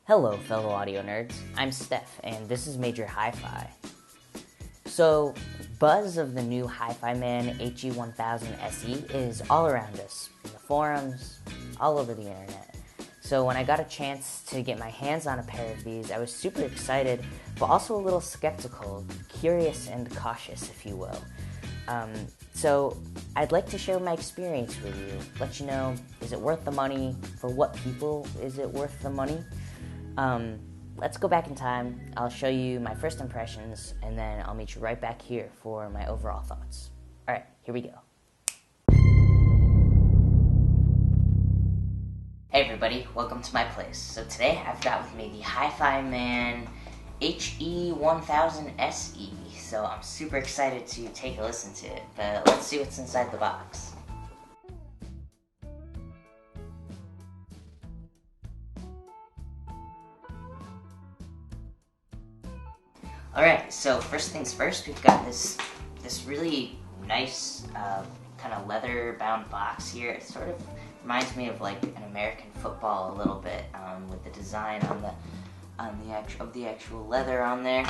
Hello, fellow audio nerds. I'm Steph, and this is Major Hi-Fi. So, buzz of the new Hifiman HE1000se is all around us, in the forums, all over the internet. So when I got a chance to get my hands on a pair of these, I was super excited, but also a little skeptical, curious and cautious, if you will. So I'd like to share my experience with you, let you know, is it worth the money? For what people is it worth the money? Let's go back in time. I'll show you my first impressions, and then I'll meet you right back here for my overall thoughts. Alright, here we go. Hey everybody, welcome to my place. So today I've got with me the Hifiman HE1000se. So I'm super excited to take a listen to it, but let's see what's inside the box. Alright, so first things first, we've got this really nice kind of leather-bound box here. It sort of reminds me of like an American football a little bit, with the design on the actual leather on there.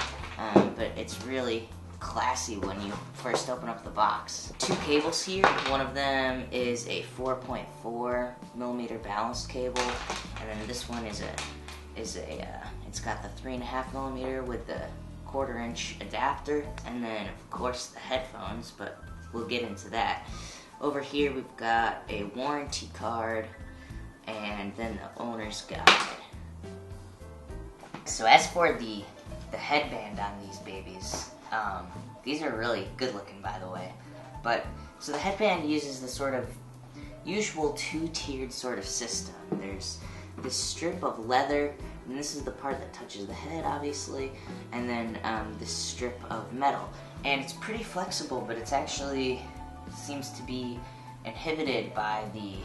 But it's really classy when you first open up the box. Two cables here. One of them is a 4.4 millimeter balanced cable, and then this one is it's got the 3.5 millimeter with the 1/4 inch adapter, and then of course the headphones, but we'll get into that. Over here we've got a warranty card and then the owner's guide. So as for the headband on these babies, these are really good looking, by the way. But so the headband uses the sort of usual two-tiered sort of system. There's this strip of leather, and this is the part that touches the head, obviously, and then this strip of metal. And it's pretty flexible, but it's actually seems to be inhibited by the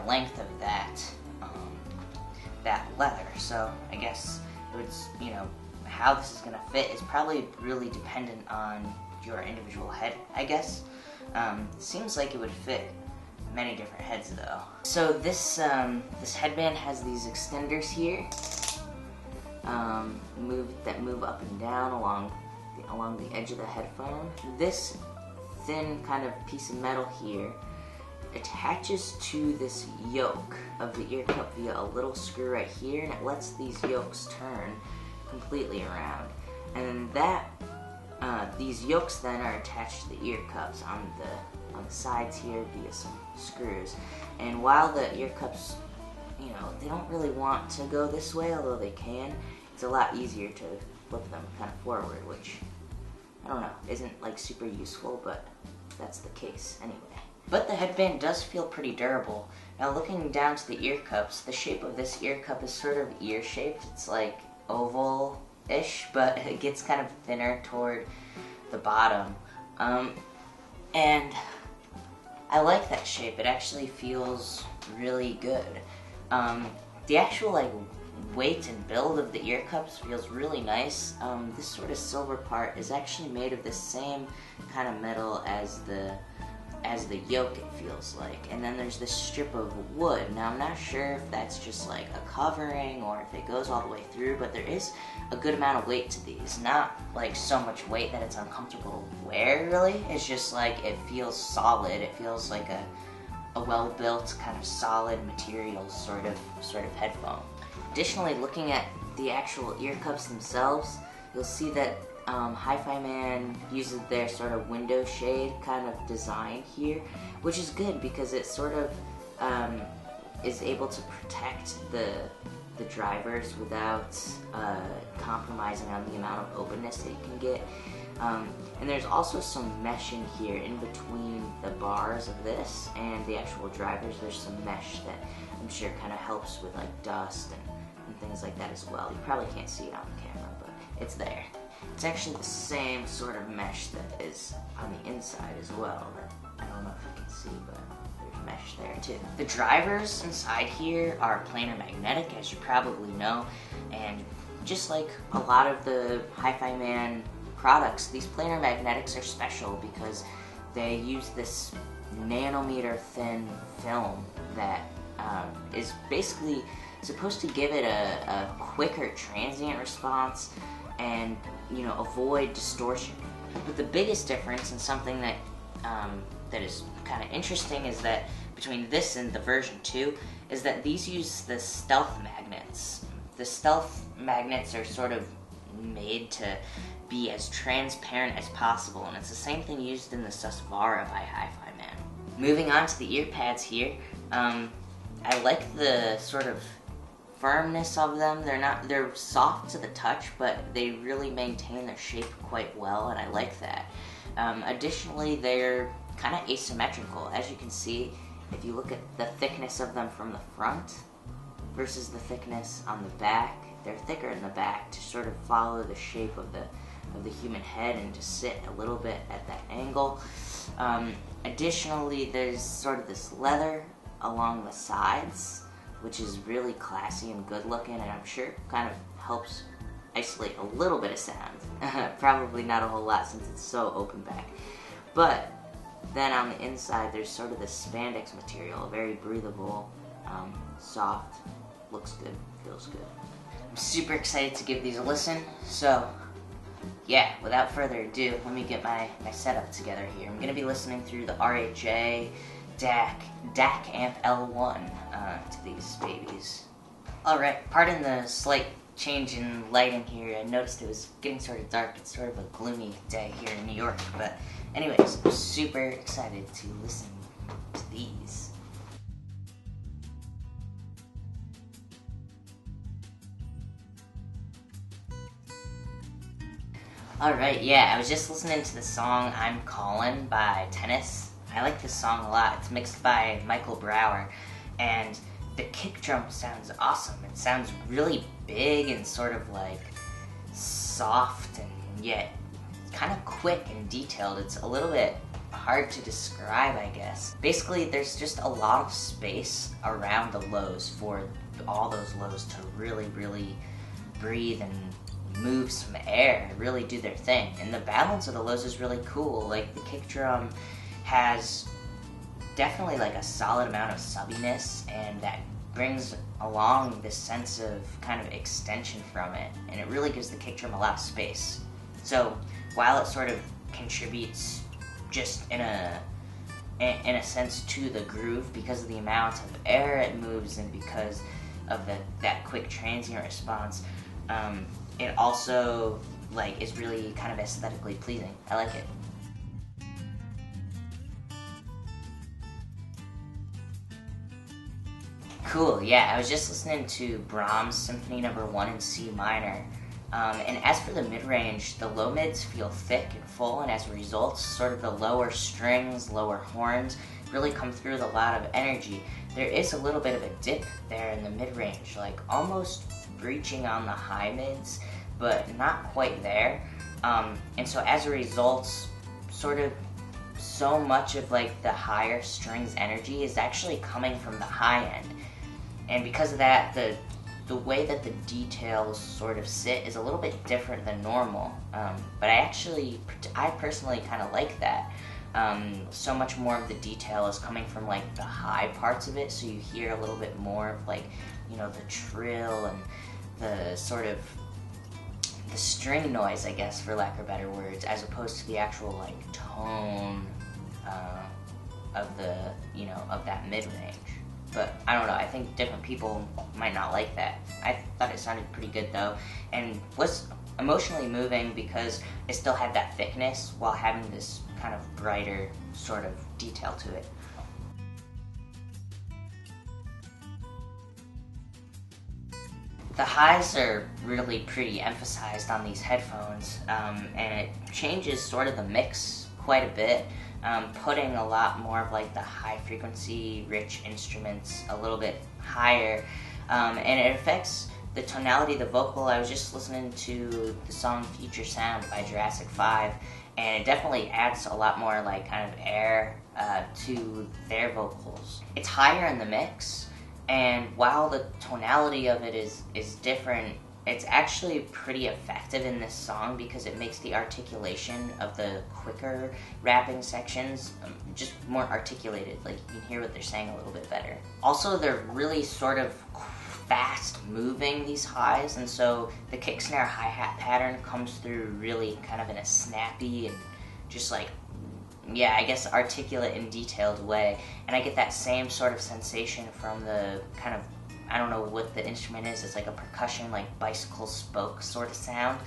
length of that leather. So I guess it's, how this is gonna fit is probably really dependent on your individual head, I guess. Seems like it would fit many different heads though. So this headband has these extenders here, that move up and down along the edge of the headphone. This thin kind of piece of metal here attaches to this yoke of the ear cup via a little screw right here, and it lets these yokes turn completely around. And then these yokes then are attached to the ear cups on the sides here via some screws. And while the ear cups, they don't really want to go this way, although they can, it's a lot easier to flip them kind of forward, which, I don't know, isn't like super useful, but that's the case anyway. But the headband does feel pretty durable. Now looking down to the ear cups, the shape of this ear cup is sort of ear-shaped. It's like oval-ish, but it gets kind of thinner toward the bottom. And I like that shape. It actually feels really good. The actual weight and build of the ear cups feels really nice. This sort of silver part is actually made of the same kind of metal as the yoke, it feels like. And then there's this strip of wood. Now I'm not sure if that's just like a covering or if it goes all the way through, but there is a good amount of weight to these. Not like so much weight that it's uncomfortable to wear, really. It's just like it feels solid. It feels like a well-built kind of solid material sort of headphone. Additionally, looking at the actual ear cups themselves, you'll see that Hifiman uses their sort of window shade kind of design here, which is good because it sort of is able to protect the drivers without compromising on the amount of openness that you can get. And there's also some meshing here in between the bars of this and the actual drivers. There's some mesh that I'm sure kind of helps with like dust and things like that as well. You probably can't see it on the camera, but it's there. It's actually the same sort of mesh that is on the inside as well. I don't know if you can see, but there's mesh there too. The drivers inside here are planar magnetic, as you probably know, and just like a lot of the Hifiman products, these planar magnetics are special because they use this nanometer thin film that is basically supposed to give it a quicker transient response and, you know, avoid distortion. But the biggest difference, and something that that is kind of interesting, is that between this and the version 2 is that these use the stealth magnets. The stealth magnets are sort of made to be as transparent as possible, and it's the same thing used in the Susvara by Hifiman. Moving on to the ear pads here, I like the sort of firmness of them. They're soft to the touch, but they really maintain their shape quite well, and I like that. Additionally, they're kind of asymmetrical. As you can see, if you look at the thickness of them from the front versus the thickness on the back, they're thicker in the back to sort of follow the shape of the human head and to sit a little bit at that angle. Additionally, there's sort of this leather along the sides, which is really classy and good looking, and I'm sure it kind of helps isolate a little bit of sound. Probably not a whole lot since it's so open back. But then on the inside, there's sort of this spandex material, very breathable, soft, looks good, feels good. I'm super excited to give these a listen, so yeah, without further ado, let me get my setup together here. I'm going to be listening through the RHA DAC Amp L1 to these babies. Alright, pardon the slight change in lighting here. I noticed it was getting sort of dark. It's sort of a gloomy day here in New York, but anyways, I'm super excited to listen to these. Alright, yeah, I was just listening to the song I'm Callin' by Tennis. I like this song a lot. It's mixed by Michael Brower, and the kick drum sounds awesome. It sounds really big and sort of like soft and yet kind of quick and detailed. It's a little bit hard to describe, I guess. Basically, there's just a lot of space around the lows for all those lows to really, really breathe and move some air, really do their thing. And the balance of the lows is really cool. Like, the kick drum has definitely like a solid amount of subbiness, and that brings along this sense of kind of extension from it, and it really gives the kick drum a lot of space. So while it sort of contributes just in a sense to the groove because of the amount of air it moves and because of that quick transient response, it also like is really kind of aesthetically pleasing. I like it. Cool, yeah, I was just listening to Brahms Symphony No. 1 in C minor, and as for the mid-range, the low mids feel thick and full, and as a result, sort of the lower strings, lower horns really come through with a lot of energy. There is a little bit of a dip there in the mid-range, like almost reaching on the high mids, but not quite there, and so as a result, sort of so much of like the higher strings energy is actually coming from the high end. And because of that, the way that the details sort of sit is a little bit different than normal. But I personally kind of like that. So much more of the detail is coming from like the high parts of it, so you hear a little bit more of like, you know, the trill and the sort of the string noise, I guess, for lack of better words, as opposed to the actual like tone of the, you know, of that mid-range. But I don't know, I think different people might not like that. I thought it sounded pretty good though, and was emotionally moving because it still had that thickness while having this kind of brighter sort of detail to it. The highs are really pretty emphasized on these headphones, and it changes sort of the mix quite a bit. Putting a lot more of like the high frequency, rich instruments a little bit higher, and it affects the tonality of the vocal. I was just listening to the song Future Sound by Jurassic 5, and it definitely adds a lot more like kind of air to their vocals. It's higher in the mix, and while the tonality of it is different, it's actually pretty effective in this song because it makes the articulation of the quicker rapping sections just more articulated. Like, you can hear what they're saying a little bit better. Also, they're really sort of fast moving, these highs, and so the kick snare hi-hat pattern comes through really kind of in a snappy and just like, yeah, I guess articulate and detailed way. And I get that same sort of sensation from the kind of, I don't know what the instrument is, it's like a percussion, like bicycle spoke sort of sound,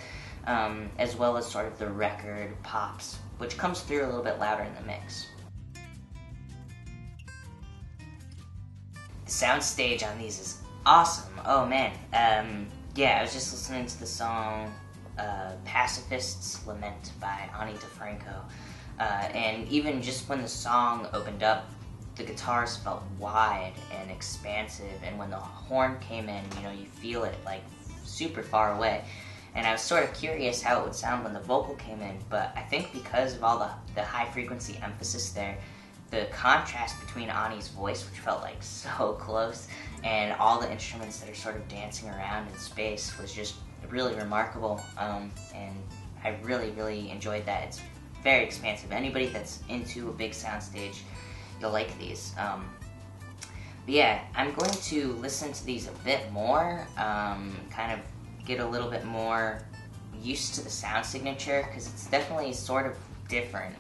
as well as sort of the record pops, which comes through a little bit louder in the mix. The sound stage on these is awesome. Oh man. Yeah, I was just listening to the song Pacifist's Lament by Ani DeFranco. And even just when the song opened up, the guitars felt wide and expansive, and when the horn came in, you know, you feel it like super far away. And I was sort of curious how it would sound when the vocal came in, but I think because of all the high frequency emphasis there, the contrast between Ani's voice, which felt like so close, and all the instruments that are sort of dancing around in space was just really remarkable, and I really, really enjoyed that. It's very expansive. Anybody that's into a big soundstage, you'll like these. But yeah, I'm going to listen to these a bit more, kind of get a little bit more used to the sound signature, because it's definitely sort of different,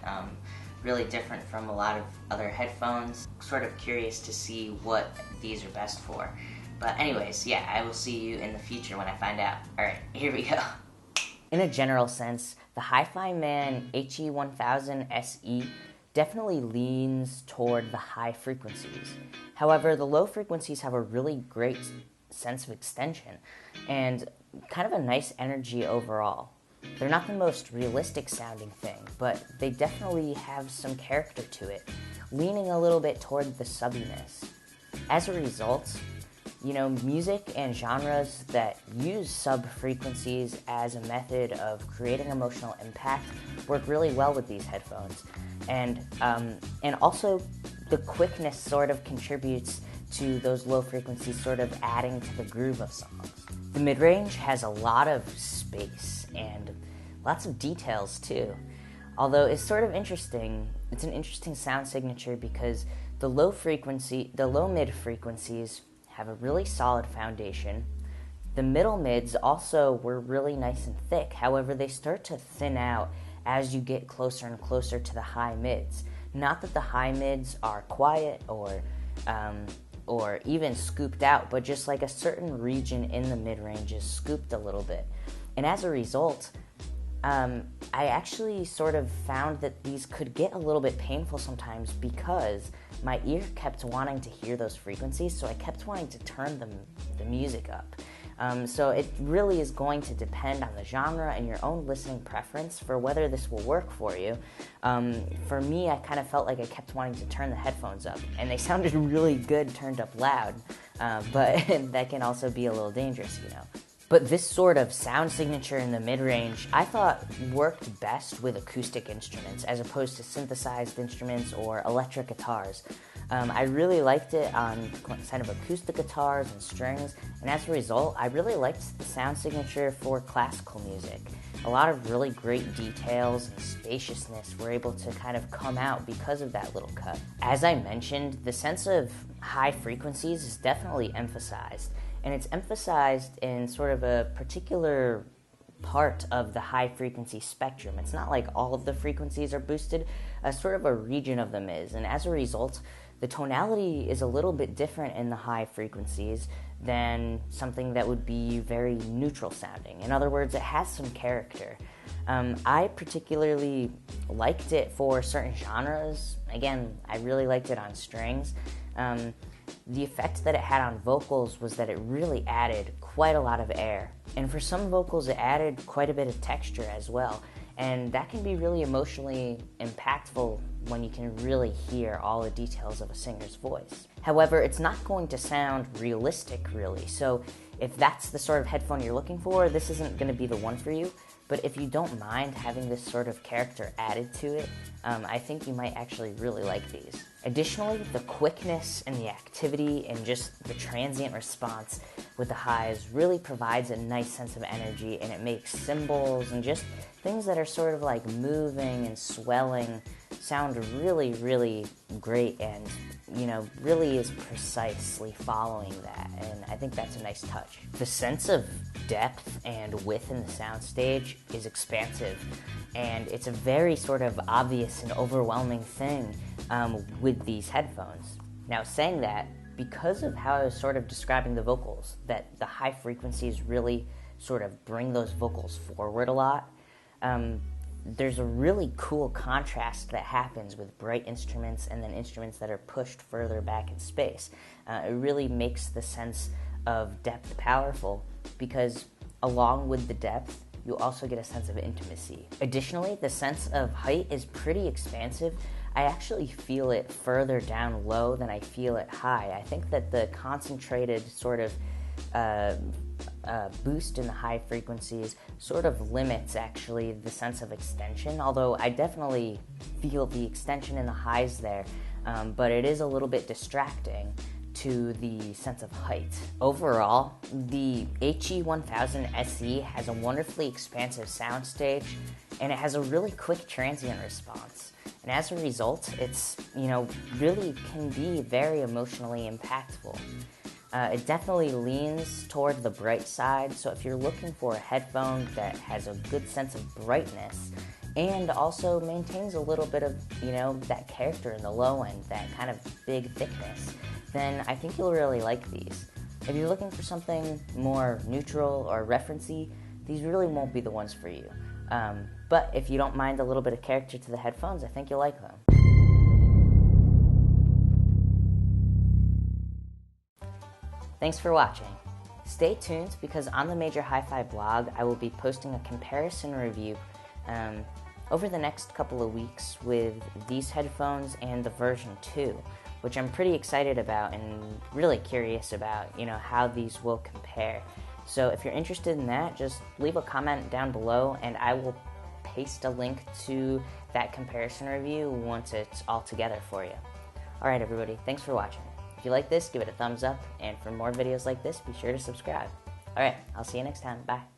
really different from a lot of other headphones. Sort of curious to see what these are best for. But anyways, yeah, I will see you in the future when I find out. Alright, here we go. In a general sense, the Hifiman HE1000se definitely leans toward the high frequencies. However, the low frequencies have a really great sense of extension and kind of a nice energy overall. They're not the most realistic sounding thing, but they definitely have some character to it, leaning a little bit toward the subbiness. As a result, you know, music and genres that use sub-frequencies as a method of creating emotional impact work really well with these headphones. And also, the quickness sort of contributes to those low frequencies sort of adding to the groove of songs. The mid-range has a lot of space and lots of details too. Although it's sort of interesting, it's an interesting sound signature because the low-mid frequencies have a really solid foundation. The middle mids also were really nice and thick. However, they start to thin out as you get closer and closer to the high mids. Not that the high mids are quiet or even scooped out, but just like a certain region in the mid-range is scooped a little bit. And as a result, I actually sort of found that these could get a little bit painful sometimes because my ear kept wanting to hear those frequencies, so I kept wanting to turn the music up. So it really is going to depend on the genre and your own listening preference for whether this will work for you. For me, I kind of felt like I kept wanting to turn the headphones up, and they sounded really good turned up loud, but that can also be a little dangerous, you know. But this sort of sound signature in the mid-range, I thought worked best with acoustic instruments as opposed to synthesized instruments or electric guitars. I really liked it on kind of acoustic guitars and strings, and as a result, I really liked the sound signature for classical music. A lot of really great details and spaciousness were able to kind of come out because of that little cut. As I mentioned, the sense of high frequencies is definitely emphasized, and it's emphasized in sort of a particular part of the high frequency spectrum. It's not like all of the frequencies are boosted, sort of a region of them is, and as a result, the tonality is a little bit different in the high frequencies than something that would be very neutral sounding. In other words, it has some character. I particularly liked it for certain genres. Again, I really liked it on strings. The effect that it had on vocals was that it really added quite a lot of air. And for some vocals, it added quite a bit of texture as well. And that can be really emotionally impactful when you can really hear all the details of a singer's voice. However, it's not going to sound realistic, really. So if that's the sort of headphone you're looking for, this isn't going to be the one for you. But if you don't mind having this sort of character added to it, I think you might actually really like these. Additionally, the quickness and the activity and just the transient response with the highs really provides a nice sense of energy, and it makes cymbals and just things that are sort of like moving and swelling sound really, really great, and really is precisely following that, and I think that's a nice touch. The sense of depth and width in the soundstage is expansive, and it's a very sort of obvious and overwhelming thing with these headphones. Now, saying that, because of how I was sort of describing the vocals, that the high frequencies really sort of bring those vocals forward a lot, there's a really cool contrast that happens with bright instruments and then instruments that are pushed further back in space. It really makes the sense of depth powerful, because along with the depth, you also get a sense of intimacy. Additionally, the sense of height is pretty expansive. I actually feel it further down low than I feel it high. I think that the concentrated sort of boost in the high frequencies sort of limits actually the sense of extension, although I definitely feel the extension in the highs there, but it is a little bit distracting to the sense of height. Overall, the HE1000se has a wonderfully expansive soundstage, and it has a really quick transient response. And as a result, it's, really can be very emotionally impactful. It definitely leans toward the bright side, so if you're looking for a headphone that has a good sense of brightness and also maintains a little bit of, that character in the low end, that kind of big thickness, then I think you'll really like these. If you're looking for something more neutral or referencey, these really won't be the ones for you. But if you don't mind a little bit of character to the headphones, I think you'll like them. Thanks for watching. Stay tuned, because on the Major Hi-Fi blog, I will be posting a comparison review over the next couple of weeks with these headphones and the version 2, which I'm pretty excited about and really curious about, how these will compare. So if you're interested in that, just leave a comment down below and I will paste a link to that comparison review once it's all together for you. Alright everybody, thanks for watching. If you like this, give it a thumbs up, and for more videos like this, be sure to subscribe. Alright, I'll see you next time. Bye.